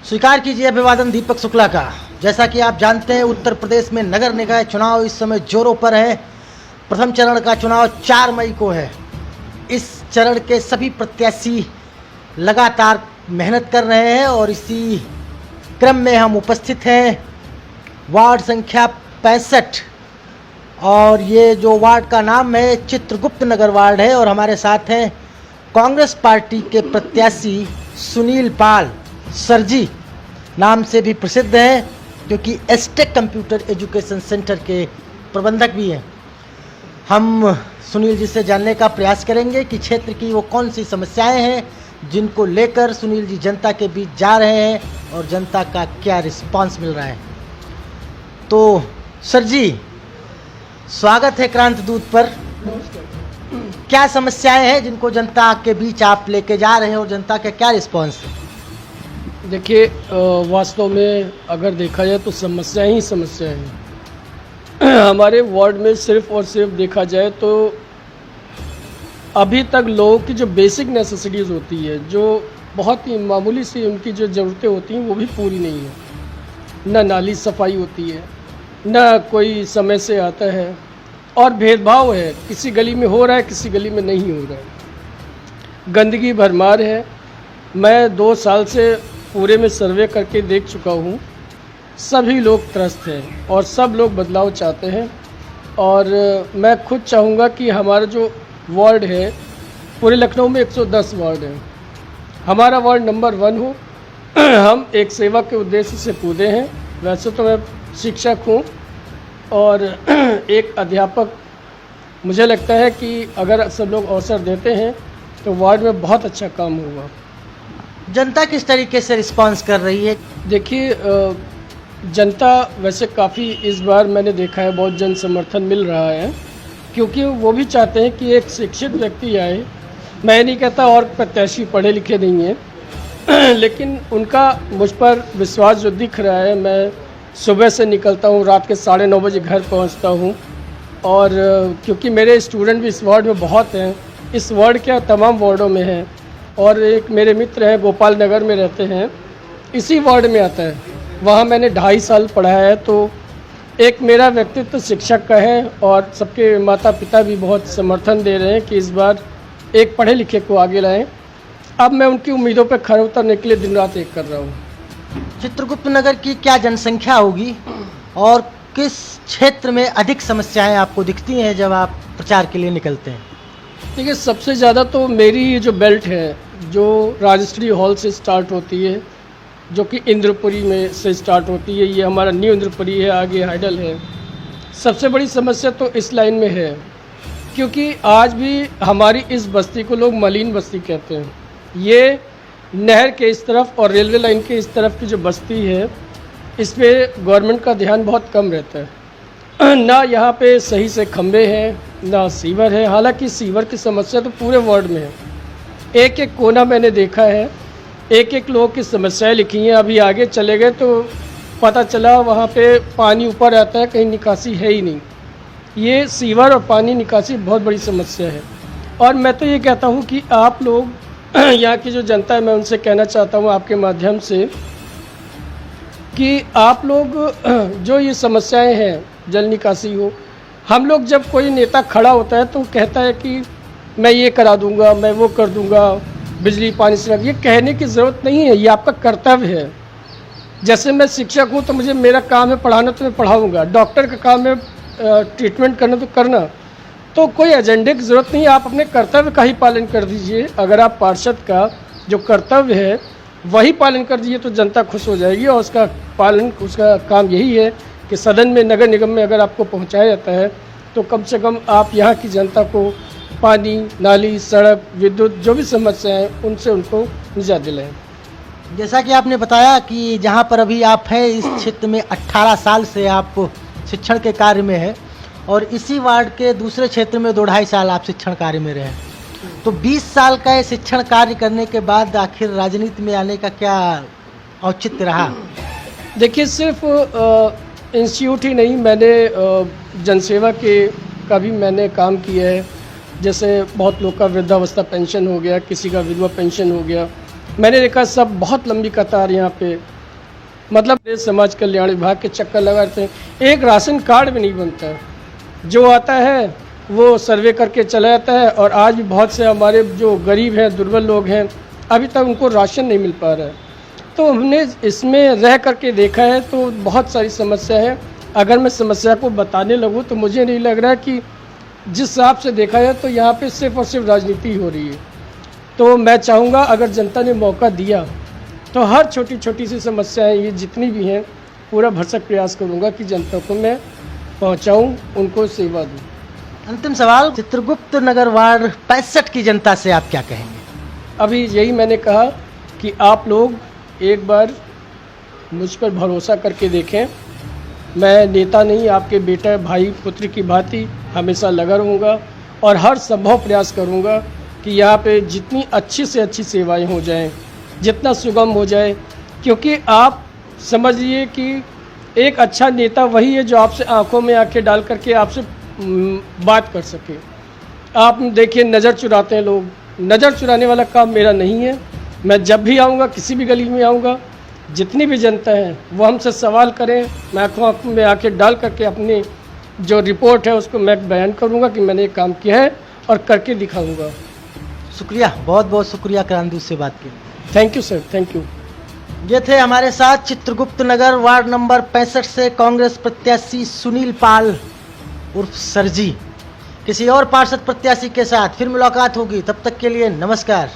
स्वीकार कीजिए अभिवादन दीपक शुक्ला का। जैसा कि आप जानते हैं, उत्तर प्रदेश में नगर निकाय चुनाव इस समय जोरों पर है। प्रथम चरण का चुनाव 4 मई को है। इस चरण के सभी प्रत्याशी लगातार मेहनत कर रहे हैं और इसी क्रम में हम उपस्थित हैं वार्ड संख्या 65 और ये जो वार्ड का नाम है चित्रगुप्त नगर वार्ड है। और हमारे साथ हैं कांग्रेस पार्टी के प्रत्याशी सुनील पाल सर जी, नाम से भी प्रसिद्ध हैं क्योंकि एसटेक कंप्यूटर एजुकेशन सेंटर के प्रबंधक भी हैं। हम सुनील जी से जानने का प्रयास करेंगे कि क्षेत्र की वो कौन सी समस्याएं हैं जिनको लेकर सुनील जी जनता के बीच जा रहे हैं और जनता का क्या रिस्पांस मिल रहा है। तो सर जी, स्वागत है क्रांत दूत पर। क्या समस्याएं हैं जिनको जनता के बीच आप लेके जा रहे हैं और जनता का क्या रिस्पांस है? देखिए, वास्तव में अगर देखा जाए तो समस्याएं ही समस्याएं हैं। हमारे वार्ड में सिर्फ और सिर्फ देखा जाए तो अभी तक लोगों की जो बेसिक नेसेसिटीज़ होती है, जो बहुत ही मामूली सी उनकी जो ज़रूरतें होती हैं, वो भी पूरी नहीं है। ना नाली सफाई होती है, ना कोई समय से आता है और भेदभाव है। किसी गली में हो रहा है, किसी गली में नहीं हो रहा है। गंदगी भरमार है। मैं 2 साल से पूरे में सर्वे करके देख चुका हूँ। सभी लोग त्रस्त हैं और सब लोग बदलाव चाहते हैं। और मैं खुद चाहूँगा कि हमारा जो वार्ड है, पूरे लखनऊ में 110 वार्ड हैं, हमारा वार्ड नंबर 1 हो। हम एक सेवा के उद्देश्य से कूदे हैं। वैसे तो मैं शिक्षक हूँ और एक अध्यापक। मुझे लगता है कि अगर सब लोग अवसर देते हैं तो वार्ड में बहुत अच्छा काम होगा। जनता किस तरीके से रिस्पांस कर रही है? देखिए, जनता वैसे काफ़ी इस बार मैंने देखा है बहुत जन समर्थन मिल रहा है, क्योंकि वो भी चाहते हैं कि एक शिक्षित व्यक्ति आए। मैं नहीं कहता और प्रत्याशी पढ़े लिखे नहीं हैं, लेकिन उनका मुझ पर विश्वास जो दिख रहा है। मैं सुबह से निकलता हूँ, रात के 9:30 बजे घर पहुँचता हूँ और क्योंकि मेरे स्टूडेंट भी इस वार्ड में बहुत हैं, इस वार्ड के तमाम वार्डों में हैं। और एक मेरे मित्र हैं, गोपाल नगर में रहते हैं, इसी वार्ड में आता है, वहाँ मैंने 2.5 साल पढ़ाया है। तो एक मेरा व्यक्तित्व शिक्षक का है और सबके माता पिता भी बहुत समर्थन दे रहे हैं कि इस बार एक पढ़े लिखे को आगे लाएं। अब मैं उनकी उम्मीदों पर खरा उतरने के लिए दिन रात एक कर रहा हूँ। चित्रगुप्त नगर की क्या जनसंख्या होगी और किस क्षेत्र में अधिक समस्याएं आपको दिखती हैं जब आप प्रचार के लिए निकलते हैं? देखिए, सबसे ज़्यादा तो मेरी ये जो बेल्ट है, जो राजश्री हॉल से स्टार्ट होती है, जो कि इंद्रपुरी में से स्टार्ट होती है, ये हमारा न्यू इंद्रपुरी है, आगे हाइडल है। सबसे बड़ी समस्या तो इस लाइन में है, क्योंकि आज भी हमारी इस बस्ती को लोग मलिन बस्ती कहते हैं। ये नहर के इस तरफ और रेलवे लाइन के इस तरफ की जो बस्ती है, इस पर गवर्नमेंट का ध्यान बहुत कम रहता है। ना यहाँ पे सही से खंबे हैं, ना सीवर है। हालांकि सीवर की समस्या तो पूरे वार्ड में है। एक एक कोना मैंने देखा है, एक एक लोगों की समस्याएं लिखी हैं। अभी आगे चले गए तो पता चला वहाँ पे पानी ऊपर आता है, कहीं निकासी है ही नहीं। ये सीवर और पानी निकासी बहुत बड़ी समस्या है। और मैं तो ये कहता हूँ कि आप लोग यहाँ की जो जनता है, मैं उनसे कहना चाहता हूँ आपके माध्यम से कि आप लोग जो ये समस्याएं हैं, जल निकासी हो, हम लोग जब कोई नेता खड़ा होता है तो कहता है कि मैं ये करा दूंगा, मैं वो कर दूंगा, बिजली पानी से, ये कहने की ज़रूरत नहीं है। ये आपका कर्तव्य है। जैसे मैं शिक्षक हूँ तो मुझे मेरा काम है पढ़ाना, तो मैं पढ़ाऊँगा। डॉक्टर का काम है ट्रीटमेंट करना, तो करना। तो कोई एजेंडे की ज़रूरत नहीं है, आप अपने कर्तव्य का ही पालन कर दीजिए। अगर आप पार्षद का जो कर्तव्य है वही पालन कर दीजिए तो जनता खुश हो जाएगी। और उसका पालन, उसका काम यही है कि सदन में, नगर निगम में अगर आपको पहुँचाया जाता है तो कम से कम आप यहाँ की जनता को पानी, नाली, सड़क, विद्युत, जो भी समस्याएं हैं उनसे उनको निजात दिलाएं। जैसा कि आपने बताया कि जहां पर अभी आप हैं, इस क्षेत्र में 18 साल से आप शिक्षण के कार्य में हैं और इसी वार्ड के दूसरे क्षेत्र में 2-2.5 साल आप शिक्षण कार्य में रहे। तो 20 साल का ये शिक्षण कार्य करने के बाद आखिर राजनीति में आने का क्या औचित्य रहा? देखिए, सिर्फ इंस्टीट्यूट ही नहीं, मैंने जनसेवा के का भी मैंने काम किया है। जैसे बहुत लोग का वृद्धावस्था पेंशन हो गया, किसी का विधवा पेंशन हो गया। मैंने देखा सब बहुत लंबी कतार यहाँ पे मतलब ये समाज कल्याण विभाग के चक्कर लगाते हैं। एक राशन कार्ड भी नहीं बनता है, जो आता है वो सर्वे करके चला जाता है। और आज भी बहुत से हमारे जो गरीब हैं, दुर्बल लोग हैं, अभी तक उनको राशन नहीं मिल पा रहा है। तो हमने इसमें रह करके देखा है तो बहुत सारी समस्या है। अगर मैं समस्या को बताने लगूँ तो मुझे नहीं लग रहा कि जिस हिसाब से देखा जाए तो यहाँ पे सिर्फ और सिर्फ राजनीति हो रही है। तो मैं चाहूँगा अगर जनता ने मौका दिया तो हर छोटी छोटी सी समस्याएं ये जितनी भी हैं पूरा भरसक प्रयास करूँगा कि जनता को मैं पहुँचाऊँ, उनको सेवा दूँ। अंतिम सवाल, चित्रगुप्त नगर वार्ड 65 की जनता से आप क्या कहेंगे? अभी यही मैंने कहा कि आप लोग एक बार मुझ पर भरोसा करके देखें। मैं नेता नहीं, आपके बेटा भाई पुत्र की भांति हमेशा लगा रहूँगा और हर संभव प्रयास करूँगा कि यहाँ पे जितनी अच्छी से अच्छी सेवाएं हो जाएं, जितना सुगम हो जाए। क्योंकि आप समझिए कि एक अच्छा नेता वही है जो आपसे आंखों में आंखें डाल करके आपसे बात कर सके। आप देखिए नज़र चुराते हैं लोग, नज़र चुराने वाला काम मेरा नहीं है। मैं जब भी आऊँगा, किसी भी गली में आऊँगा, जितनी भी जनता है वो हमसे सवाल करें, मैं आंखों में आंखें डाल करके अपनी जो रिपोर्ट है उसको मैं बयान करूँगा कि मैंने ये काम किया है और करके दिखाऊँगा। शुक्रिया, बहुत बहुत शुक्रिया क्रांति से बात की। Thank you sir, thank you. ये थे हमारे साथ चित्रगुप्त नगर वार्ड नंबर 65 से कांग्रेस प्रत्याशी सुनील पाल उर्फ सरजी। किसी और पार्षद प्रत्याशी के साथ फिर मुलाकात होगी, तब तक के लिए नमस्कार।